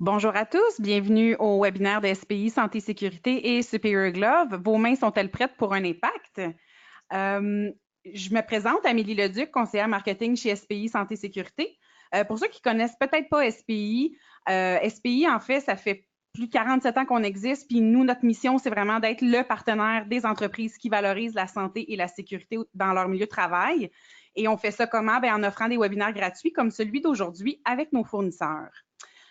Bonjour à tous, bienvenue au webinaire de SPI Santé Sécurité et Superior Glove. Vos mains sont-elles prêtes pour un impact? Je me présente, Amélie Leduc, conseillère marketing chez SPI Santé Sécurité. Pour ceux qui connaissent peut-être pas SPI, SPI, en fait, ça fait plus de 47 ans qu'on existe, puis nous, notre mission, c'est vraiment d'être le partenaire des entreprises qui valorisent la santé et la sécurité dans leur milieu de travail. Et on fait ça comment? Bien, en offrant des webinaires gratuits comme celui d'aujourd'hui avec nos fournisseurs.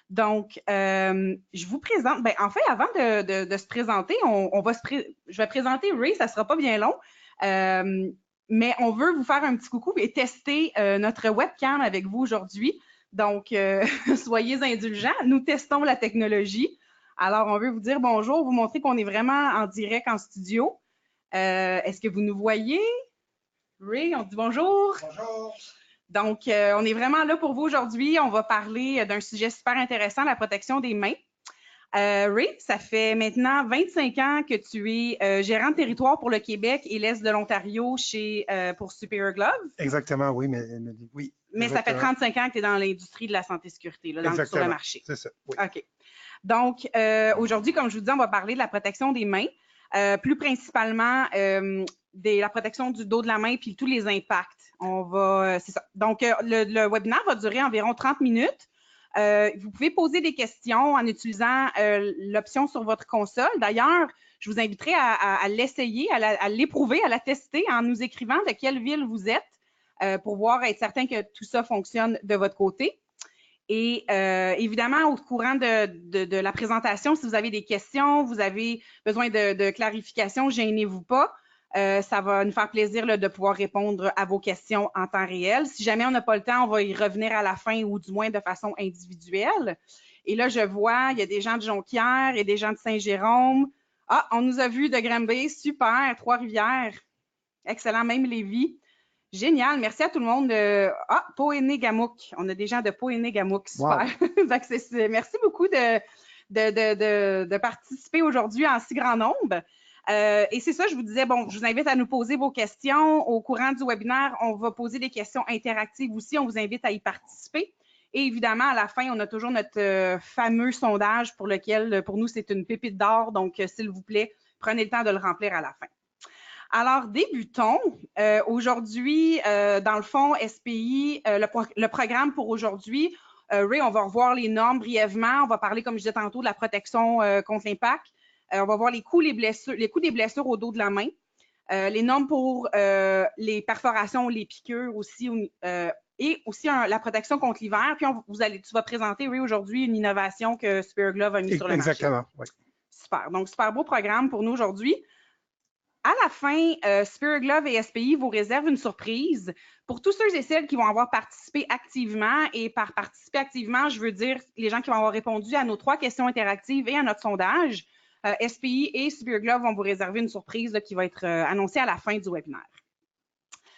Donc, je vous présente, ben, en fait, avant de se présenter, je vais présenter Ray, ça ne sera pas bien long, mais on veut vous faire un petit coucou et tester notre webcam avec vous aujourd'hui. Donc, soyez indulgents, nous testons la technologie. Alors, on veut vous dire bonjour, vous montrer qu'on est vraiment en direct en studio. Est-ce que vous nous voyez? Ray, on dit bonjour. Bonjour. Donc, on est vraiment là pour vous aujourd'hui. On va parler d'un sujet super intéressant, la protection des mains. Ray, ça fait maintenant 25 ans que tu es gérant de territoire pour le Québec et l'Est de l'Ontario pour Superior Glove. Exactement, oui, oui. Mais ça fait 35 ans que tu es dans l'industrie de la santé-sécurité, sur le marché. C'est ça, oui. OK. Donc, aujourd'hui, comme je vous dis, on va parler de la protection des mains, plus principalement la protection du dos de la main puis tous les impacts. C'est ça. Donc, le webinaire va durer environ 30 minutes. Vous pouvez poser des questions en utilisant l'option sur votre console. D'ailleurs, je vous inviterai à l'essayer, à l'éprouver, à la tester en nous écrivant de quelle ville vous êtes pour être certain que tout ça fonctionne de votre côté. Et évidemment, au courant de la présentation, si vous avez des questions, vous avez besoin de clarification, gênez-vous pas. Ça va nous faire plaisir de pouvoir répondre à vos questions en temps réel. Si jamais on n'a pas le temps, on va y revenir à la fin ou du moins de façon individuelle. Et là, je vois, il y a des gens de Jonquière et des gens de Saint-Jérôme. Ah, on nous a vus de Granby, super, Trois-Rivières. Excellent, même Lévis. Génial, merci à tout le monde. Pohéné-Gamouk. On a des gens de Pohéné-Gamouk, super. Wow. Merci beaucoup de participer aujourd'hui en si grand nombre. Et c'est ça, je vous disais, bon, je vous invite à nous poser vos questions. Au courant du webinaire, on va poser des questions interactives aussi. On vous invite à y participer. Et évidemment, à la fin, on a toujours notre fameux sondage pour lequel, pour nous, c'est une pépite d'or. Donc, s'il vous plaît, prenez le temps de le remplir à la fin. Alors, débutons. Aujourd'hui, dans le fond, SPI, le programme pour aujourd'hui, Ray, on va revoir les normes brièvement. On va parler, comme je disais tantôt, de la protection contre l'impact. On va voir les coûts des blessures au dos de la main. Les normes pour les perforations, les piqûres aussi, et aussi la protection contre l'hiver. Puis, tu vas présenter, Ray, aujourd'hui, une innovation que Superior Glove a mis sur le marché. Exactement, oui. Super. Donc, super beau programme pour nous aujourd'hui. À la fin, Superior Glove et SPI vous réservent une surprise pour tous ceux et celles qui vont avoir participé activement. Et par participer activement, je veux dire les gens qui vont avoir répondu à nos 3 questions interactives et à notre sondage. SPI et Superior Glove vont vous réserver une surprise qui va être annoncée à la fin du webinaire.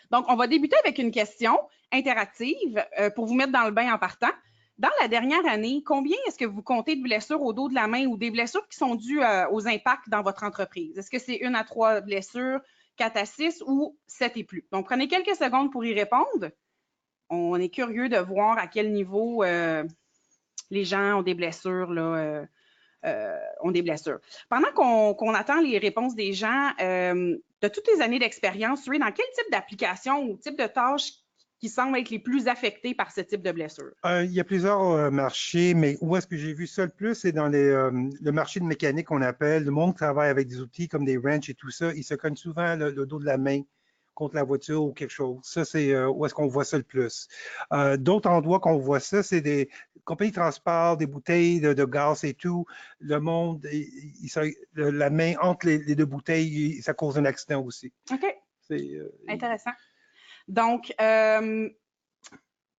Donc, on va débuter avec une question interactive pour vous mettre dans le bain en partant. Dans la dernière année, combien est-ce que vous comptez de blessures au dos de la main ou des blessures qui sont dues aux impacts dans votre entreprise? Est-ce que c'est 1 à 3 blessures, 4 à 6 ou 7 et plus? Donc, prenez quelques secondes pour y répondre. On est curieux de voir à quel niveau les gens ont des blessures, Pendant qu'on attend les réponses des gens, de toutes les années d'expérience, dans quel type d'application ou type de tâches qui semblent être les plus affectés par ce type de blessure? Il y a plusieurs marchés, mais où est-ce que j'ai vu ça le plus? C'est dans le marché de mécanique qu'on appelle. Le monde travaille avec des outils comme des wrenches et tout ça. Ils se cognent souvent le dos de la main contre la voiture ou quelque chose. Ça, c'est où est-ce qu'on voit ça le plus. D'autres endroits qu'on voit ça, c'est des compagnies de transport, des bouteilles de gaz et tout. Le monde, la main entre les 2 bouteilles, ça cause un accident aussi. OK. Intéressant. Donc, OK,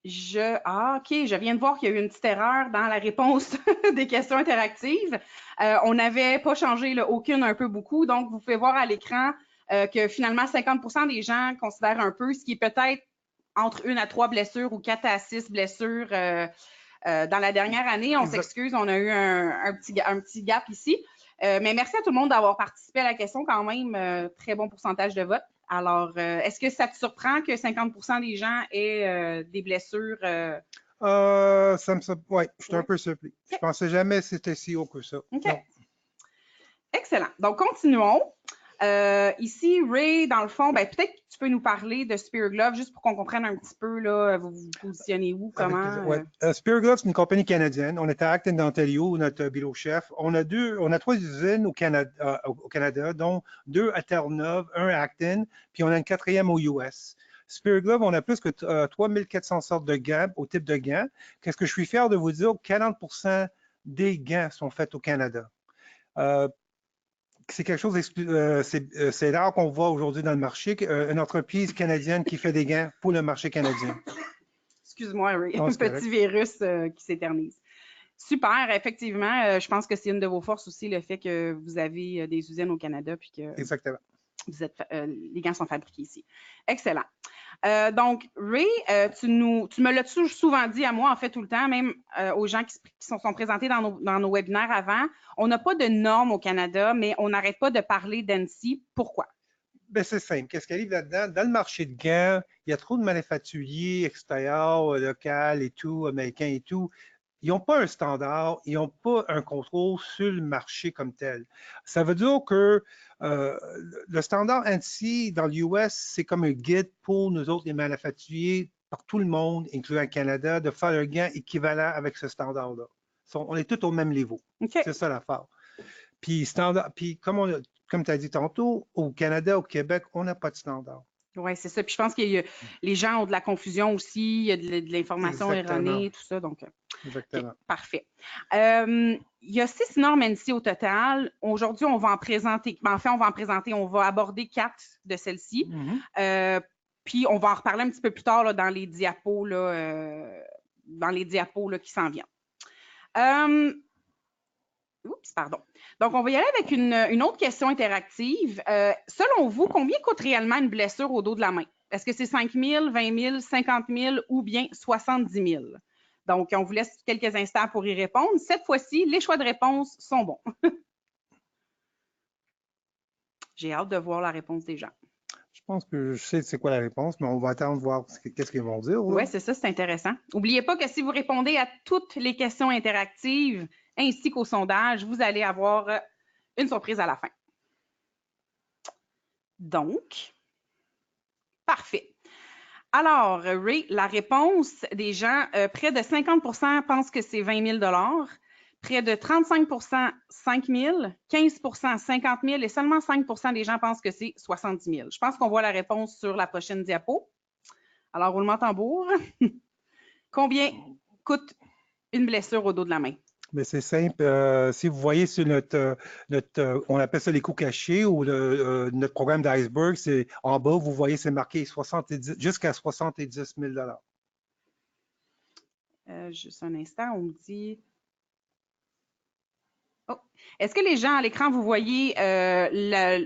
je viens de voir qu'il y a eu une petite erreur dans la réponse des questions interactives. On n'avait pas changé aucune, un peu, beaucoup. Donc, vous pouvez voir à l'écran que finalement, 50% des gens considèrent un peu, ce qui est peut-être entre 1 à 3 blessures ou 4 à 6 blessures dans la dernière année. On s'excuse, on a eu un petit gap ici. Mais merci à tout le monde d'avoir participé à la question quand même. Très bon pourcentage de vote. Alors, est-ce que ça te surprend que 50% des gens aient des blessures Ouais, je suis un Oui. peu surpris. Je OK. pensais jamais que c'était si haut que ça. OK. Non. Excellent. Donc, continuons. Ici, Ray, dans le fond, ben, peut-être que tu peux nous parler de Spear Glove juste pour qu'on comprenne un petit peu, là, vous vous positionnez où, Avec comment. plaisir. Ouais. Spear Glove, c'est une compagnie canadienne. On est à Acton, Ontario, notre bureau chef. On a 3 usines au Canada, dont 2 à Terre-Neuve, 1 à Acton, puis on a une 4e aux US. Spear Glove, on a plus que 3400 sortes de gants, au type de gants. Qu'est-ce que je suis fier de vous dire? 40% des gants sont faits au Canada. C'est quelque chose, c'est rare qu'on voit aujourd'hui dans le marché, une entreprise canadienne qui fait des gants pour le marché canadien. Excuse-moi, Ray, Non, un c'est correct. petit virus qui s'éternise. Super, effectivement, je pense que c'est une de vos forces aussi, le fait que vous avez des usines au Canada puis que Exactement. les gants sont fabriqués ici. Excellent. Donc, Ray, tu me l'as souvent dit à moi, en fait, tout le temps, même aux gens qui sont présentés dans nos webinaires avant, on n'a pas de normes au Canada, mais on n'arrête pas de parler d'ANSI. Pourquoi? Ben, c'est simple. Qu'est-ce qui arrive là-dedans? Dans le marché de gants, il y a trop de manufacturiers extérieurs, locaux et tout, américains et tout. Ils n'ont pas un standard, ils n'ont pas un contrôle sur le marché comme tel. Ça veut dire que le standard ANSI dans l'US, c'est comme un guide pour nous autres, les manufacturiers, par tout le monde, incluant le Canada, de faire un gant équivalent avec ce standard-là. On est tous au même niveau. Okay. C'est ça l'affaire. Puis, comme tu as dit tantôt, au Canada, au Québec, on n'a pas de standard. Oui, c'est ça. Puis je pense que les gens ont de la confusion aussi, il y a de l'information erronée, tout ça. Donc, exactement. Okay, parfait. Il y a 6 normes ANSI au total. Aujourd'hui, on va en présenter, on va aborder 4 de celles-ci. Puis on va en reparler un petit peu plus tard là, dans les diapos là, qui s'en viennent. Oups, pardon. Donc, on va y aller avec une autre question interactive. Selon vous, combien coûte réellement une blessure au dos de la main? Est-ce que c'est 5 000, 20 000, 50 000 ou bien 70 000? Donc, on vous laisse quelques instants pour y répondre. Cette fois-ci, les choix de réponse sont bons. J'ai hâte de voir la réponse des gens. Je pense que je sais c'est quoi la réponse, mais on va attendre de voir qu'est-ce qu'ils vont dire. Oui, c'est ça, c'est intéressant. N'oubliez pas que si vous répondez à toutes les questions interactives ainsi qu'au sondage, vous allez avoir une surprise à la fin. Donc, parfait. Alors, Ray, la réponse des gens, près de 50 pensent que c'est 20 000 près de 35 5 000 15 50 000 et seulement 5 des gens pensent que c'est 70 000. Je pense qu'on voit la réponse sur la prochaine diapo. Alors, roulement tambour. Combien coûte une blessure au dos de la main? Mais c'est simple. Si vous voyez sur on appelle ça les coûts cachés ou notre programme d'iceberg, c'est en bas, vous voyez, c'est marqué jusqu'à 70 000 Juste un instant, on me dit... Oh. Est-ce que les gens à l'écran, vous voyez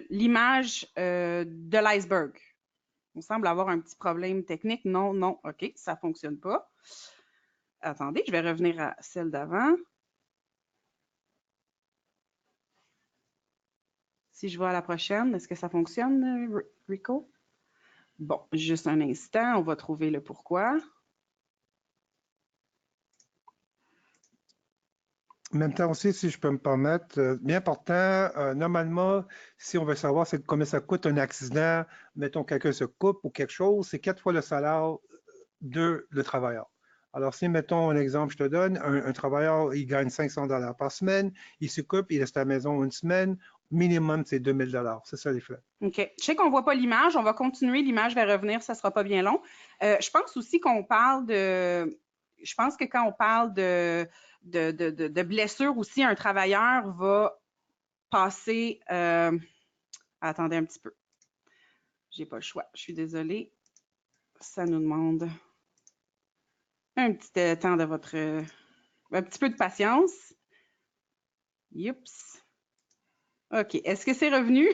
l'image de l'iceberg? On semble avoir un petit problème technique. Non, non, OK, ça ne fonctionne pas. Attendez, je vais revenir à celle d'avant. Si je vais à la prochaine, est-ce que ça fonctionne, Rico? Bon, juste un instant, on va trouver le pourquoi. En même temps aussi, si je peux me permettre, bien important, normalement, si on veut savoir combien ça coûte un accident, mettons quelqu'un se coupe ou quelque chose, c'est 4 fois le salaire de le travailleur. Alors, si, mettons un exemple, je te donne, un travailleur, il gagne 500 $ par semaine, il se coupe, il reste à la maison une semaine, minimum, c'est 2 000 $. C'est ça les frais. OK. Je sais qu'on ne voit pas l'image, on va continuer, l'image va revenir, ça ne sera pas bien long. Je pense aussi qu'on parle de... Je pense que quand on parle de blessure aussi, un travailleur va passer... Attendez un petit peu. Je n'ai pas le choix. Je suis désolée. Ça nous demande un petit temps de votre... un petit peu de patience. Youps. OK. Est-ce que c'est revenu?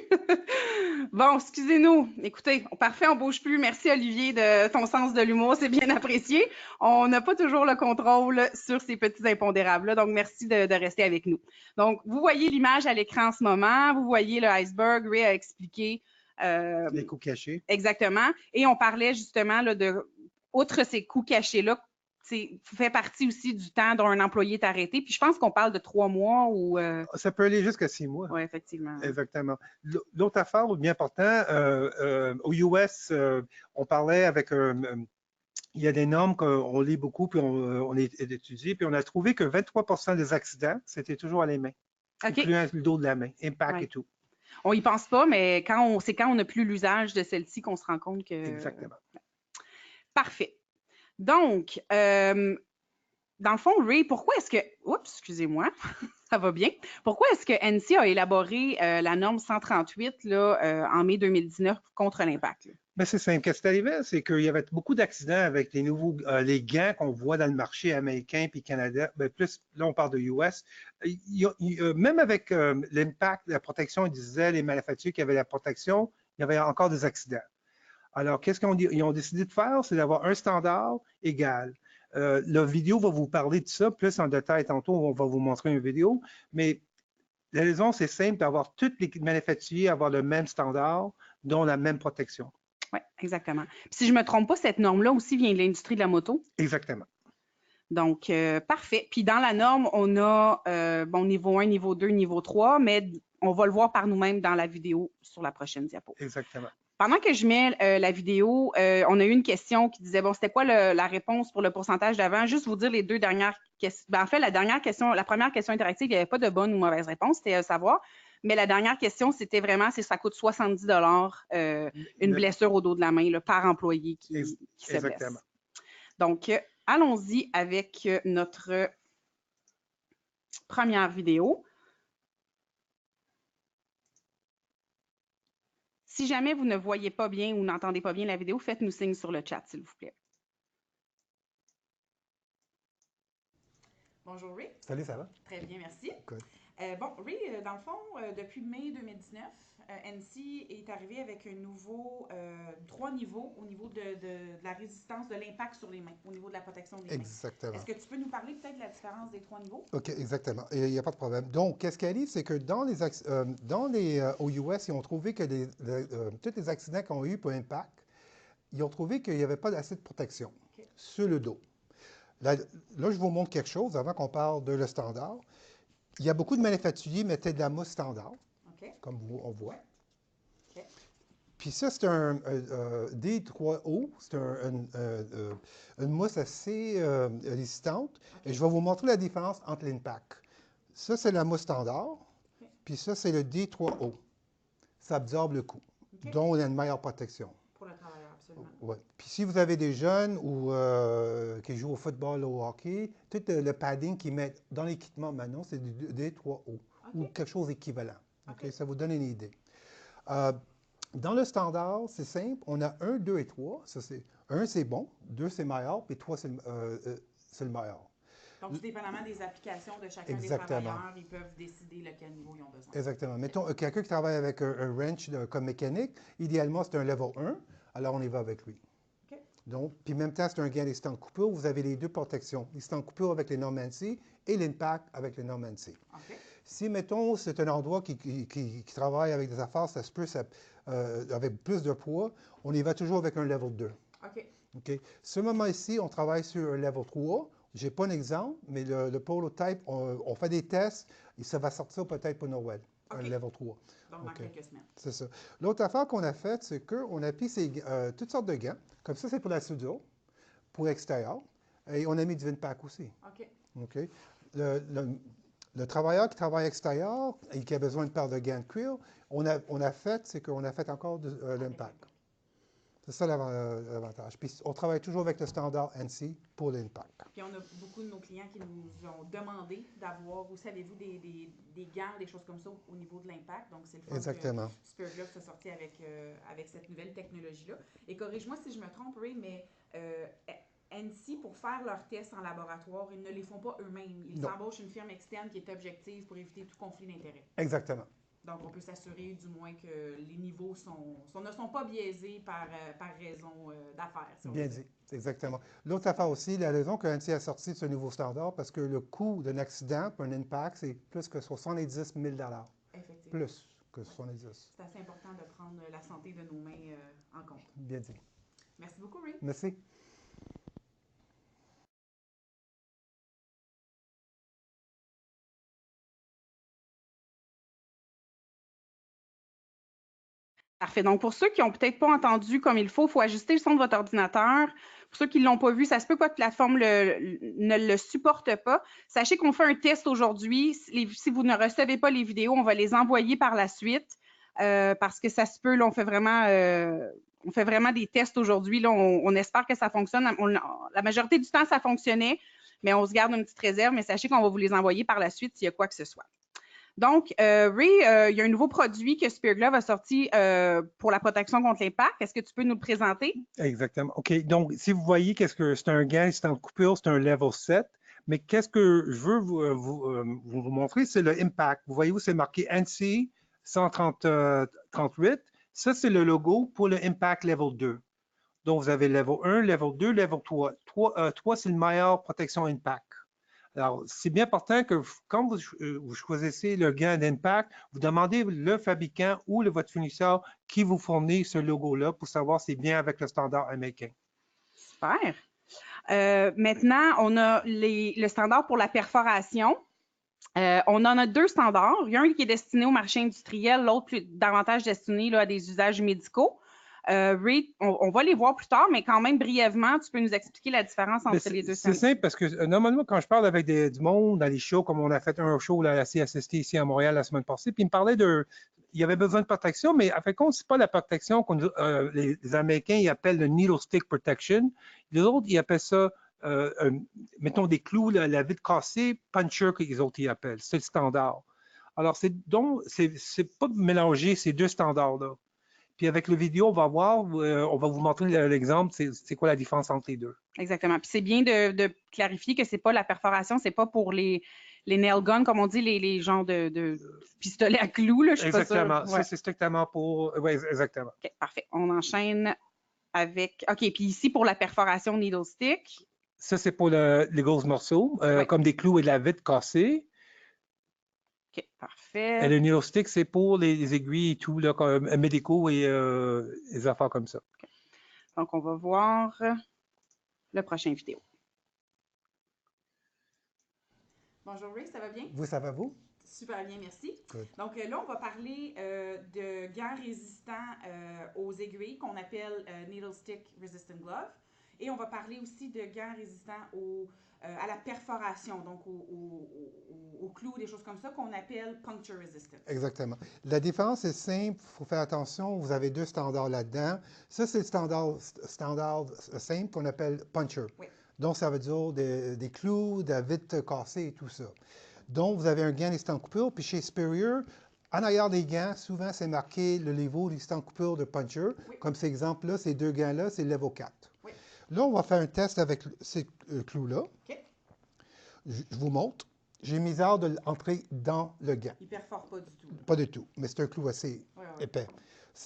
Bon, excusez-nous. Écoutez, parfait, on ne bouge plus. Merci, Olivier, de ton sens de l'humour. C'est bien apprécié. On n'a pas toujours le contrôle sur ces petits impondérables-là. Donc, merci de rester avec nous. Donc, vous voyez l'image à l'écran en ce moment. Vous voyez le iceberg. Ray a expliqué. Les coûts cachés. Exactement. Et on parlait justement là, outre ces coûts cachés-là, fait partie aussi du temps dont un employé est arrêté. Puis je pense qu'on parle de 3 mois ou. Ça peut aller jusqu'à 6 mois. Oui, effectivement. Exactement. L'autre affaire, bien important, aux US, on parlait avec il y a des normes qu'on lit beaucoup, puis on étudie, puis on a trouvé que 23% des accidents, c'était toujours à les mains, incluant le dos de la main, impact et tout. On y pense pas, mais c'est quand on n'a plus l'usage de celle-ci qu'on se rend compte que. Exactement. Parfait. Donc, dans le fond, Ray, pourquoi est-ce que. Oups, excusez-moi, ça va bien. Pourquoi est-ce que NC a élaboré la norme 138 là, en mai 2019 contre l'impact? Mais c'est simple. Qu'est-ce qui est arrivé? C'est qu'il y avait beaucoup d'accidents avec les nouveaux les gants qu'on voit dans le marché américain puis Canada. Bien, plus, là, on parle de US. Même avec l'impact, la protection, ils disaient, les manufacturiers qui avaient la protection, il y avait encore des accidents. Alors, qu'est-ce qu'ils ont décidé de faire? C'est d'avoir un standard égal. La vidéo va vous parler de ça plus en détail tantôt. On va vous montrer une vidéo. Mais la raison, c'est simple, d'avoir tous les manufacturiers avoir le même standard, dont la même protection. Oui, exactement. Puis, si je ne me trompe pas, cette norme-là aussi vient de l'industrie de la moto. Exactement. Donc, parfait. Puis dans la norme, on a niveau 1, niveau 2, niveau 3, mais on va le voir par nous-mêmes dans la vidéo sur la prochaine diapo. Exactement. Pendant que je mets la vidéo, on a eu une question qui disait, bon, c'était quoi la réponse pour le pourcentage d'avant? Juste vous dire les deux dernières questions. En fait, la première question interactive, il n'y avait pas de bonne ou mauvaise réponse, c'était à savoir. Mais la dernière question, c'était vraiment si ça coûte 70 une blessure au dos de la main là, par employé qui se blesse. Donc, allons-y avec notre première vidéo. Si jamais vous ne voyez pas bien ou n'entendez pas bien la vidéo, faites-nous signe sur le chat, s'il vous plaît. Bonjour Ray. Salut, ça va? Très bien, merci. Good. Bon, Ray, dans le fond, depuis mai 2019, NC est arrivé avec un nouveau 3 niveaux au niveau de la résistance de l'impact sur les mains, au niveau de la protection des mains. Exactement. Est-ce que tu peux nous parler peut-être de la différence des 3 niveaux? OK, exactement. Il n'y a pas de problème. Donc, qu'est-ce qui arrive, c'est que dans les aux US, ils ont trouvé que tous les accidents qu'ils ont eu pour impact, ils ont trouvé qu'il n'y avait pas assez de protection sur le dos. Là, je vous montre quelque chose avant qu'on parle de le standard. Il y a beaucoup de manufacturiers qui mettaient de la mousse standard, comme on voit. Puis ça, c'est un D3O, c'est une mousse assez résistante. Et je vais vous montrer la différence entre l'impact. Ça, c'est la mousse standard, puis ça, c'est le D3O. Ça absorbe le coup, donc on a une meilleure protection. Pour le travailleur, absolument. Ouais. Puis si vous avez des jeunes ou qui jouent au football ou au hockey, tout le padding qu'ils mettent dans l'équipement maintenant, c'est du D3O ou quelque chose d'équivalent. Ça vous donne une idée. Dans le standard, c'est simple, on a 1, 2 et 3. 1, c'est bon, 2, c'est meilleur, puis 3, c'est le meilleur. Donc, tout dépendamment des applications de chacun des travailleurs, ils peuvent décider lequel niveau ils ont besoin. Exactement. Mettons, quelqu'un qui travaille avec un wrench comme mécanique, idéalement, c'est un level 1, alors on y va avec lui. Donc, puis en même temps, c'est un gain des stands de coupure. Vous avez les deux protections, les stands de coupure avec les normes ANSI et l'impact avec les normes ANSI. Si, mettons, c'est un endroit qui travaille avec des affaires, ça se peut, avec plus de poids, on y va toujours avec un level 2. Ce moment ici, on travaille sur un level 3. Je n'ai pas un exemple, mais le prototype, on fait des tests et ça va sortir peut-être pour Noël, un level 3. Donc, dans quelques semaines. C'est ça. L'autre affaire qu'on a faite, c'est qu'on a pris toutes sortes de gants. Comme ça, c'est pour la soudure, pour l'extérieur. Et on a mis du Vinpac aussi. Le travailleur qui travaille extérieur et qui a besoin de paire de gants de cuir, on a fait encore de l'impact. C'est ça l'avantage. Puis on travaille toujours avec le standard ANSI pour l'impact. Puis on a beaucoup de nos clients qui nous ont demandé d'avoir, vous savez-vous, des gants, des choses comme ça au niveau de l'impact. Donc c'est le fun que Spiritloft soit sorti avec cette nouvelle technologie-là. Et corrige-moi si je me trompe, Ray, mais NC, pour faire leurs tests en laboratoire, ils ne les font pas eux-mêmes. Ils embauchent une firme externe qui est objective pour éviter tout conflit d'intérêts. Exactement. Donc, on peut s'assurer du moins que les niveaux ne sont pas biaisés par raison d'affaires. Si bien dit, exactement. L'autre affaire aussi, la raison que NC a sorti de ce nouveau standard, parce que le coût d'un accident pour un impact, c'est plus que 70 000 $. Effectivement. Plus que 70. C'est assez important de prendre la santé de nos mains en compte. Bien dit. Merci beaucoup, Ray. Merci. Parfait. Donc, pour ceux qui n'ont peut-être pas entendu comme il faut ajuster le son de votre ordinateur. Pour ceux qui ne l'ont pas vu, ça se peut que votre plateforme ne le supporte pas. Sachez qu'on fait un test aujourd'hui. Si vous ne recevez pas les vidéos, on va les envoyer par la suite parce que ça se peut, là, on fait vraiment des tests aujourd'hui. On espère que ça fonctionne. La majorité du temps, ça fonctionnait, mais on se garde une petite réserve. Mais sachez qu'on va vous les envoyer par la suite s'il y a quoi que ce soit. Donc, Ray, il y a un nouveau produit que Spear Glove a sorti pour la protection contre l'impact. Est-ce que tu peux nous le présenter? Exactement. OK. Donc, si vous voyez qu'est-ce que c'est un gain, c'est en coupure, c'est un level 7. Mais qu'est-ce que je veux vous montrer, c'est le impact. Vous voyez où c'est marqué ANSI 138. Ça, c'est le logo pour le impact level 2. Donc, vous avez level 1, level 2, level 3. 3, c'est le meilleur protection impact. Alors, c'est bien important que quand vous choisissez le gain d'impact, vous demandez le fabricant ou votre fournisseur qui vous fournit ce logo-là pour savoir si c'est bien avec le standard américain. Super. Maintenant, on a le standard pour la perforation. On en a deux standards. Il y a un qui est destiné au marché industriel, l'autre davantage destiné là, à des usages médicaux. Ray, on va les voir plus tard, mais quand même brièvement, tu peux nous expliquer la différence entre les deux standards? C'est simple parce que normalement, quand je parle avec du monde dans les shows, comme on a fait un show là, à la CSST ici à Montréal la semaine passée, puis il me parlait il y avait besoin de protection, mais à fait compte, c'est pas la protection que les Américains ils appellent le needle stick protection. Les autres, ils appellent ça, mettons des clous, la vitre cassée, puncher que les autres ils appellent. C'est le standard. Alors, c'est pas mélanger ces deux standards-là. Puis avec le vidéo, on va voir, on va vous montrer l'exemple, c'est quoi la différence entre les deux. Exactement. Puis c'est bien de clarifier que c'est pas la perforation, c'est pas pour les nail guns, comme on dit, les genres de pistolets à clous. Là, je suis pas sûre. Exactement. Ça, c'est strictement pour. Oui, exactement. OK, parfait. On enchaîne avec. OK, puis ici pour la perforation needle stick. Ça, c'est pour les gros morceaux, comme des clous et de la vitre cassée. OK, parfait. Et le needle stick, c'est pour les aiguilles et tout, là, comme médicaux et les affaires comme ça. Okay. Donc, on va voir le prochain vidéo. Bonjour Ray, ça va bien? Vous, ça va vous? Super bien, merci. Good. Donc là, on va parler de gants résistants aux aiguilles qu'on appelle Needle Stick Resistant Glove. Et on va parler aussi de gants résistants à la perforation, donc aux clous, des choses comme ça, qu'on appelle Puncture Resistant. Exactement. La différence est simple, il faut faire attention, vous avez deux standards là-dedans. Ça, c'est le standard simple qu'on appelle Puncher. Oui. Donc, ça veut dire des clous, de la vitre cassée et tout ça. Donc, vous avez un gant résistant coupure, puis chez Superior, en arrière des gants, souvent, c'est marqué le niveau résistant coupure de Puncher. Oui. Comme cet exemple-là, ces deux gants-là, c'est level 4. Oui. Là, on va faire un test avec ces clous-là. OK. Je vous montre. J'ai mis hâte de l'entrer dans le gant. Il ne perfore pas du tout. Pas du tout, mais c'est un clou assez épais.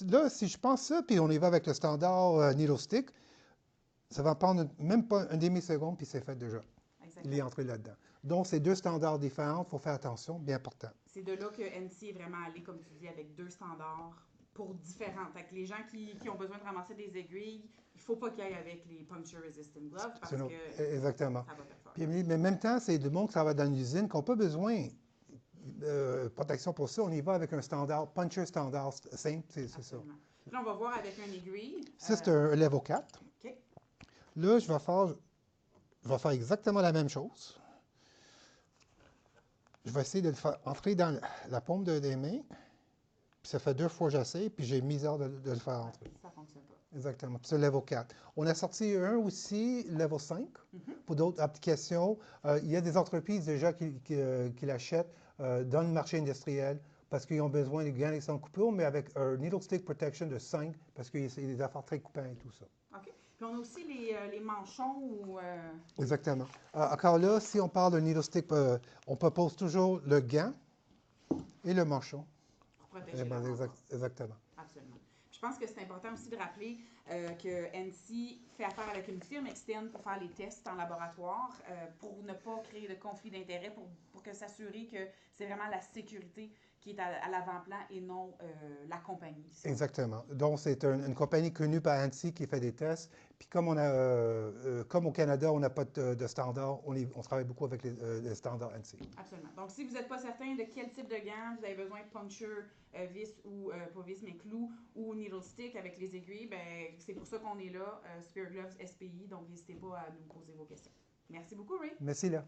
Là, si je pense ça, puis on y va avec le standard needle stick, ça va prendre même pas une demi-seconde, puis c'est fait déjà. Exactement. Il est entré là-dedans. Donc, c'est deux standards différents, il faut faire attention, bien important. C'est de là que NC est vraiment allé, comme tu dis, avec deux standards pour différents. Fait que les gens qui ont besoin de ramasser des aiguilles, il ne faut pas qu'ils aillent avec les puncture resistant gloves parce que exactement. Ça va perforer. Puis, mais en même temps, c'est du monde qui travaille dans l'usine qui n'a pas besoin de protection pour ça. On y va avec un standard, puncher standard simple, c'est ça. Là, on va voir avec un aiguille. Ça, c'est un level 4. OK. Là, je vais faire exactement la même chose. Je vais essayer de le faire entrer dans la paume des mains. Puis ça fait 2 fois que j'essaie, puis j'ai mis hors de le faire entrer. Ça ne fonctionne pas. Exactement. Puis c'est level 4. On a sorti un aussi, level 5, pour d'autres applications. Il y a des entreprises déjà qui l'achètent dans le marché industriel parce qu'ils ont besoin de gants sans coupure, mais avec un needle stick protection de 5, parce que c'est des affaires très coupantes et tout ça. OK. Puis on a aussi les manchons ou... Exactement. Encore là, si on parle de needle stick, on propose toujours le gant et le manchon. Pour protéger la exactement. Absolument. Je pense que c'est important aussi de rappeler que NC fait affaire avec une firme externe pour faire les tests en laboratoire, pour ne pas créer de conflit d'intérêt, pour s'assurer que c'est vraiment la sécurité qui est à l'avant-plan et non la compagnie. Exactement. Donc, c'est une compagnie connue par ANSI qui fait des tests. Puis comme comme au Canada, on n'a pas de standard, on travaille beaucoup avec les standards ANSI. Absolument. Donc, si vous n'êtes pas certain de quel type de gants vous avez besoin de puncher, vis ou pas vis, mais clou ou needle stick avec les aiguilles, ben, c'est pour ça qu'on est là, Spear Gloves SPI. Donc, n'hésitez pas à nous poser vos questions. Merci beaucoup, Ray. Merci, là.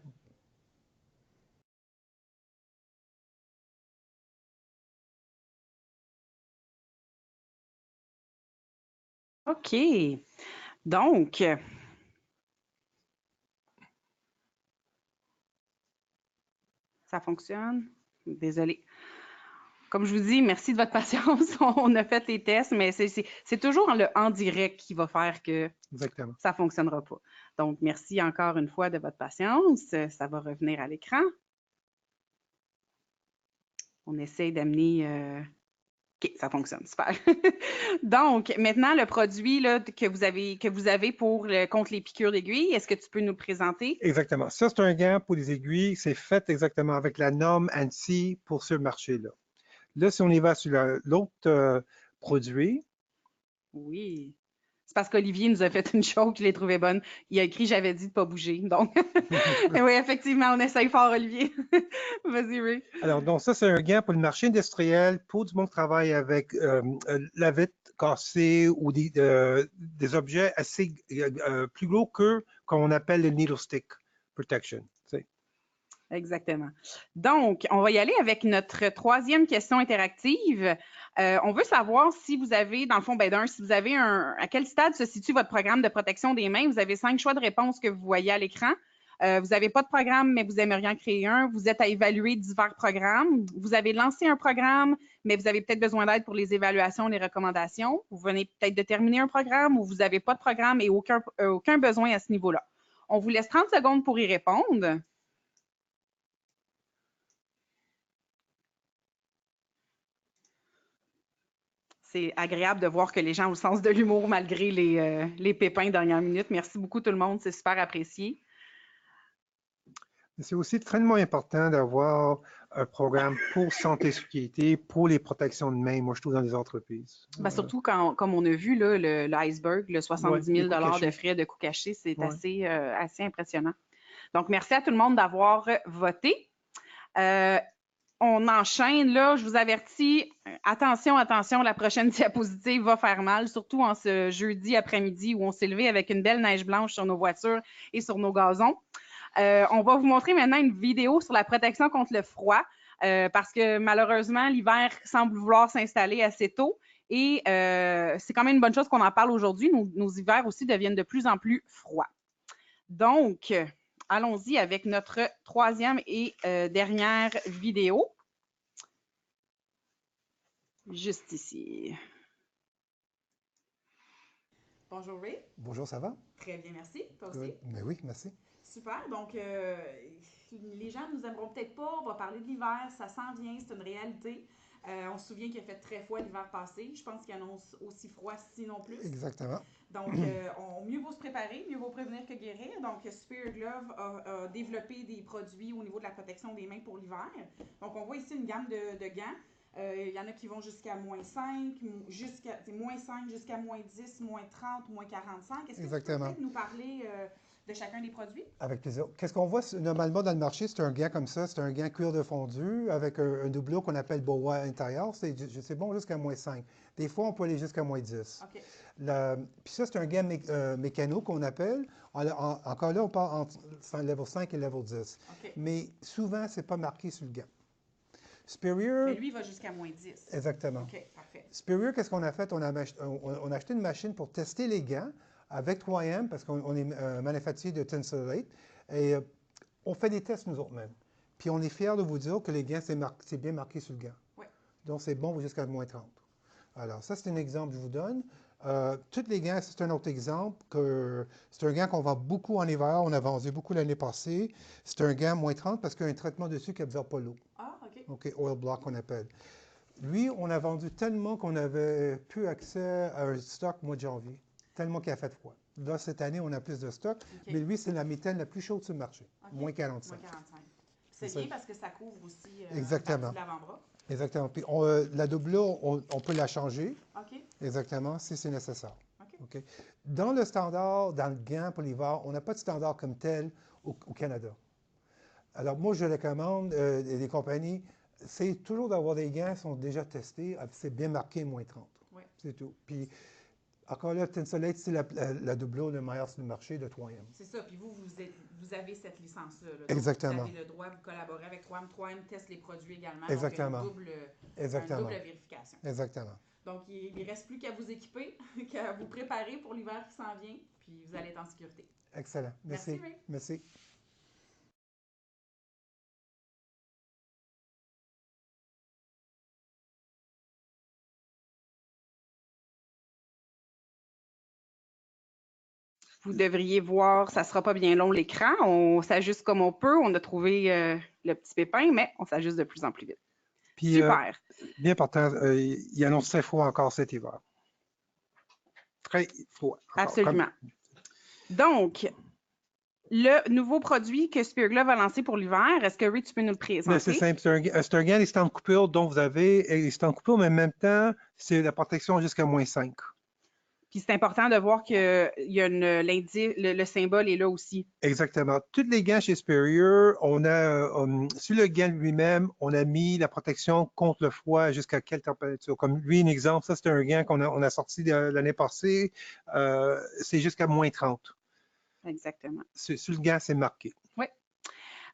OK. Donc, ça fonctionne? Désolée. Comme je vous dis, merci de votre patience. On a fait les tests, mais c'est toujours le en direct qui va faire que Exactement. ça ne fonctionnera pas. Donc, merci encore une fois de votre patience. Ça va revenir à l'écran. On essaie d'amener... OK, ça fonctionne, super. Donc, maintenant, le produit là, que vous avez contre les piqûres d'aiguilles, est-ce que tu peux nous le présenter? Exactement. Ça, c'est un gant pour les aiguilles. C'est fait exactement avec la norme ANSI pour ce marché-là. Là, si on y va sur l'autre produit. Oui. C'est parce qu'Olivier nous a fait une chose qu'il a trouvée bonne. Il a écrit « J'avais dit de ne pas bouger ». Donc, oui, effectivement, on essaye fort, Olivier. Vas-y, Ray. Alors, donc ça, c'est un gant pour le marché industriel, pour du monde qui travaille avec la vitre cassée ou des objets assez plus gros que qu'on appelle le needle stick protection. Exactement. Donc, on va y aller avec notre troisième question interactive. On veut savoir si vous avez, dans le fond, si vous avez à quel stade se situe votre programme de protection des mains. Vous avez 5 choix de réponse que vous voyez à l'écran. Vous n'avez pas de programme, mais vous aimeriez en créer un. Vous êtes à évaluer divers programmes. Vous avez lancé un programme, mais vous avez peut-être besoin d'aide pour les évaluations, les recommandations. Vous venez peut-être de terminer un programme ou vous n'avez pas de programme et aucun besoin à ce niveau-là. On vous laisse 30 secondes pour y répondre. C'est agréable de voir que les gens ont le sens de l'humour malgré les pépins dernière minute. Merci beaucoup tout le monde, c'est super apprécié. C'est aussi extrêmement important d'avoir un programme pour santé et sécurité, pour les protections de main, moi je trouve, dans les entreprises. Surtout comme on a vu l'iceberg, le 70 000 de frais de coûts cachés, c'est assez impressionnant. Donc, merci à tout le monde d'avoir voté. On enchaîne, là, je vous avertis, attention, la prochaine diapositive va faire mal, surtout en ce jeudi après-midi où on s'est levé avec une belle neige blanche sur nos voitures et sur nos gazons. On va vous montrer maintenant une vidéo sur la protection contre le froid, parce que malheureusement, l'hiver semble vouloir s'installer assez tôt et c'est quand même une bonne chose qu'on en parle aujourd'hui. Nos hivers aussi deviennent de plus en plus froids. Donc, allons-y avec notre troisième et dernière vidéo. Juste ici. Bonjour Ray. Bonjour, ça va? Très bien, merci. Toi aussi? Mais oui, merci. Super. Donc, les gens ne nous aimeront peut-être pas. On va parler de l'hiver. Ça s'en vient. C'est une réalité. On se souvient qu'il a fait très froid l'hiver passé. Je pense qu'il annonce aussi froid, sinon plus. Exactement. Donc, mieux vaut se préparer, mieux vaut prévenir que guérir. Donc, Spear Glove a développé des produits au niveau de la protection des mains pour l'hiver. Donc, on voit ici une gamme de gants. Il y en a qui vont jusqu'à moins 5, moins 5 jusqu'à moins 10, moins 30, moins 45. Est-ce que tu peux peut-être nous parler de chacun des produits? Avec plaisir. Qu'est-ce qu'on voit normalement dans le marché? C'est un gant comme ça, c'est un gant cuir de fondu avec un doublure qu'on appelle boa intérieur. C'est bon jusqu'à moins 5. Des fois, on peut aller jusqu'à moins 10. OK. Puis ça, c'est un gant mécano qu'on appelle. Encore là, on parle entre level 5 et level 10. Okay. Mais souvent, ce n'est pas marqué sur le gant. Superior. Mais lui, il va jusqu'à moins 10. Exactement. OK, parfait. Superior, qu'est-ce qu'on a fait? On a acheté une machine pour tester les gants avec 3M, parce qu'on est manufacturier de Tinsolate. Et on fait des tests nous autres mêmes. Puis on est fiers de vous dire que les gants, c'est bien marqué sur le gant. Oui. Donc c'est bon jusqu'à moins 30. Alors ça, c'est un exemple que je vous donne. Tous les gants, c'est un autre exemple. C'est un gant qu'on vend beaucoup en hiver. On a vendu beaucoup l'année passée. C'est un gant moins 30 parce qu'il y a un traitement dessus qui n'absorbe pas l'eau. Ah, OK. OK, oil block qu'on appelle. Lui, on a vendu tellement qu'on avait plus accès à un stock au mois de janvier, tellement qu'il a fait froid. Là, cette année, on a plus de stock, mais lui, c'est la mitaine la plus chaude sur le marché, moins 45. Moins 45. C'est bien parce que ça couvre aussi Exactement. l'avant-bras. Exactement. Puis la doublure, on peut la changer. OK. Exactement, si c'est nécessaire. OK. OK. Dans le standard, dans le gant pour l'hiver, on n'a pas de standard comme tel au Canada. Alors, moi, je recommande des compagnies, c'est toujours d'avoir des gants qui sont déjà testés, c'est bien marqué -30. Oui. C'est tout. Puis, encore là, Tinsolate, c'est la doublure le meilleur sur le marché de 3M. C'est ça. Puis vous avez cette licence-là. Donc Exactement. vous avez le droit, vous collaborez avec 3M. 3M teste les produits également. Exactement. Donc, il y a Exactement. une double vérification. Exactement. Donc, il ne reste plus qu'à vous équiper, qu'à vous préparer pour l'hiver qui s'en vient, puis vous allez être en sécurité. Excellent. Merci. Merci, Ray. Merci. Vous devriez voir, ça ne sera pas bien long l'écran. On s'ajuste comme on peut. On a trouvé le petit pépin, mais on s'ajuste de plus en plus vite. Puis, Super. bien important, il annonce très froid encore cet hiver. Très froid. Encore. Absolument. Donc, le nouveau produit que Spear Glove a lancé pour l'hiver, est-ce que Ray, tu peux nous le présenter? C'est simple, c'est un gant résistant de coupure dont vous avez résistant de coupure, mais en même temps, c'est la protection jusqu'à -5. Puis c'est important de voir que le symbole est là aussi. Exactement. Tous les gants chez Superior, on a sur le gant lui-même, on a mis la protection contre le froid jusqu'à quelle température. Comme lui, un exemple, ça c'est un gant on a sorti l'année passée, c'est jusqu'à -30. Exactement. Sur le gant, c'est marqué. Oui.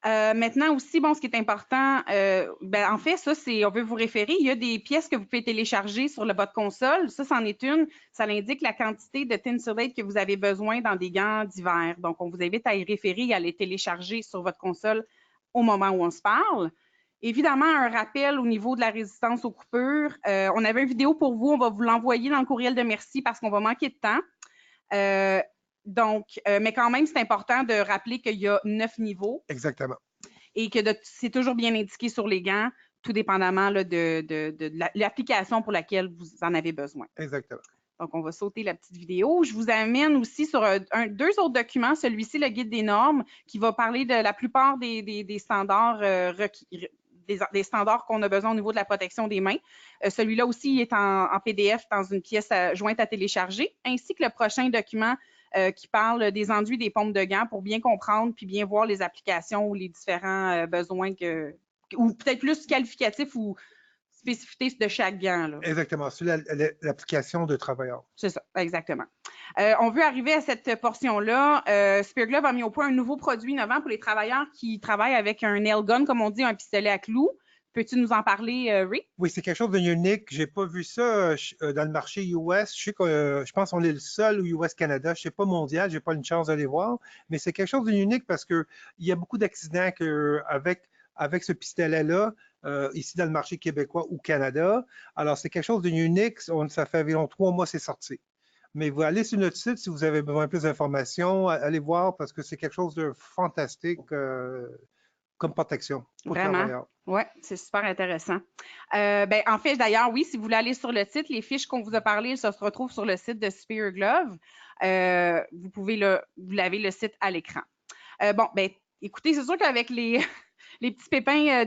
Maintenant aussi, bon, ce qui est important, en fait, ça, on veut vous référer. Il y a des pièces que vous pouvez télécharger sur votre console. Ça, c'en est une. Ça indique la quantité de Tinsolate que vous avez besoin dans des gants d'hiver. Donc, on vous invite à y référer et à les télécharger sur votre console au moment où on se parle. Évidemment, un rappel au niveau de la résistance aux coupures. On avait une vidéo pour vous. On va vous l'envoyer dans le courriel de merci parce qu'on va manquer de temps. Mais quand même, c'est important de rappeler qu'il y a 9 niveaux. Exactement. Et que c'est toujours bien indiqué sur les gants, tout dépendamment là, de l'application pour laquelle vous en avez besoin. Exactement. Donc, on va sauter la petite vidéo. Je vous amène aussi sur deux autres documents. Celui-ci, le guide des normes, qui va parler de la plupart des standards des standards qu'on a besoin au niveau de la protection des mains. Celui-là aussi est en PDF dans une pièce jointe à télécharger, ainsi que le prochain document qui parle des enduits des pompes de gants pour bien comprendre puis bien voir les applications ou les différents besoins ou peut-être plus qualificatifs ou spécificités de chaque gant. Là. Exactement, sur l'application de travailleur. C'est ça, exactement. On veut arriver à cette portion-là. Spear Glove a mis au point un nouveau produit innovant pour les travailleurs qui travaillent avec un nail gun, comme on dit, un pistolet à clous. Peux-tu nous en parler, Ray? Oui, c'est quelque chose de unique. Je n'ai pas vu ça dans le marché US. Je pense qu'on est le seul au US-Canada. Je ne sais pas mondial, je n'ai pas une chance d'aller voir, mais c'est quelque chose de unique parce qu'il y a beaucoup d'accidents avec ce pistolet-là, ici dans le marché québécois ou Canada. Alors, c'est quelque chose de unique. Ça fait environ 3 mois que c'est sorti. Mais vous allez sur notre site si vous avez besoin de plus d'informations. Allez voir parce que c'est quelque chose de fantastique comme protection pour le travailleur. Oui, c'est super intéressant. En fait, d'ailleurs, oui, si vous voulez aller sur le site, les fiches qu'on vous a parlé, ça se retrouve sur le site de Spear Glove. Vous l'avez le site à l'écran. Écoutez, c'est sûr qu'avec les petits pépins,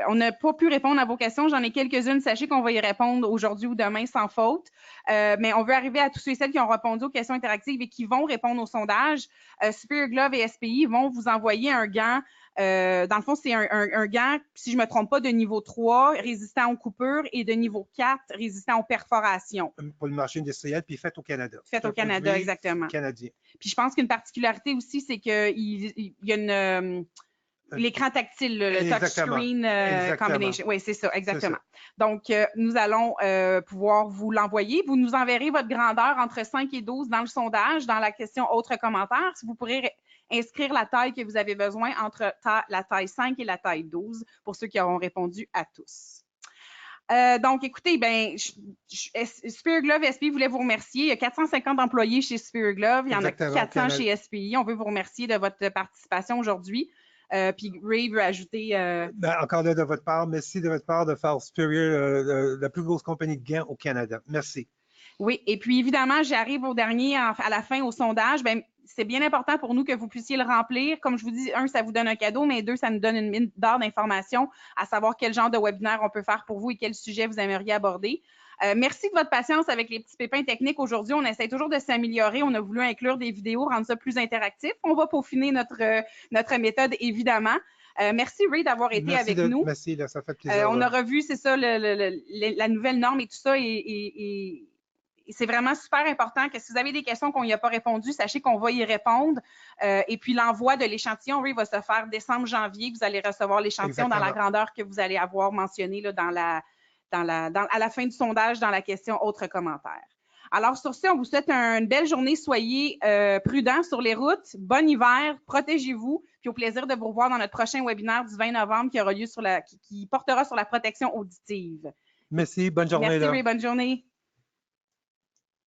on n'a pas pu répondre à vos questions. J'en ai quelques-unes. Sachez qu'on va y répondre aujourd'hui ou demain sans faute. Mais on veut arriver à tous ceux et celles qui ont répondu aux questions interactives et qui vont répondre au sondage. Spear Glove et SPI vont vous envoyer un gant. Dans le fond, c'est un gant, si je ne me trompe pas, de niveau 3, résistant aux coupures, et de niveau 4, résistant aux perforations. Pour le marché industriel, puis fait au Canada. Fait au Canada, exactement. Canadien. Puis je pense qu'une particularité aussi, c'est qu'il y a l'écran tactile, le touchscreen combination. Oui, c'est ça, exactement. Donc, nous allons pouvoir vous l'envoyer. Vous nous enverrez votre grandeur entre 5 et 12 dans le sondage, dans la question « Autres commentaires ». Vous pourrez inscrire la taille que vous avez besoin entre la taille 5 et la taille 12 pour ceux qui auront répondu à tous. Donc, écoutez, Spear Glove SPI voulait vous remercier. Il y a 450 employés chez Spear Glove. Il y en a 400 chez SPI. On veut vous remercier de votre participation aujourd'hui. Puis Ray veut ajouter... encore là, de votre part, merci de votre part de faire Superior la plus grosse compagnie de gants au Canada. Merci. Oui, et puis évidemment, j'arrive au dernier, à la fin, au sondage. c'est bien important pour nous que vous puissiez le remplir. Comme je vous dis, 1, ça vous donne un cadeau, mais 2, ça nous donne une mine d'or d'informations à savoir quel genre de webinaire on peut faire pour vous et quel sujet vous aimeriez aborder. Merci de votre patience avec les petits pépins techniques. Aujourd'hui, on essaie toujours de s'améliorer. On a voulu inclure des vidéos, rendre ça plus interactif. On va peaufiner notre méthode, évidemment. Merci, Ray, d'avoir été avec nous. Merci, là, ça fait plaisir. On a revu, c'est ça, la nouvelle norme et tout ça. Et c'est vraiment super important que si vous avez des questions qu'on n'y a pas répondu, sachez qu'on va y répondre. Et puis, l'envoi de l'échantillon, Ray, va se faire décembre-janvier. Vous allez recevoir l'échantillon dans la grandeur que vous allez avoir mentionné là, à la fin du sondage dans la question « Autres commentaires ». Alors, sur ce, on vous souhaite une belle journée. Soyez prudents sur les routes. Bon hiver, protégez-vous. Puis au plaisir de vous revoir dans notre prochain webinaire du 20 novembre qui aura lieu qui portera sur la protection auditive. Merci, bonne journée. Merci, Ray, bonne journée.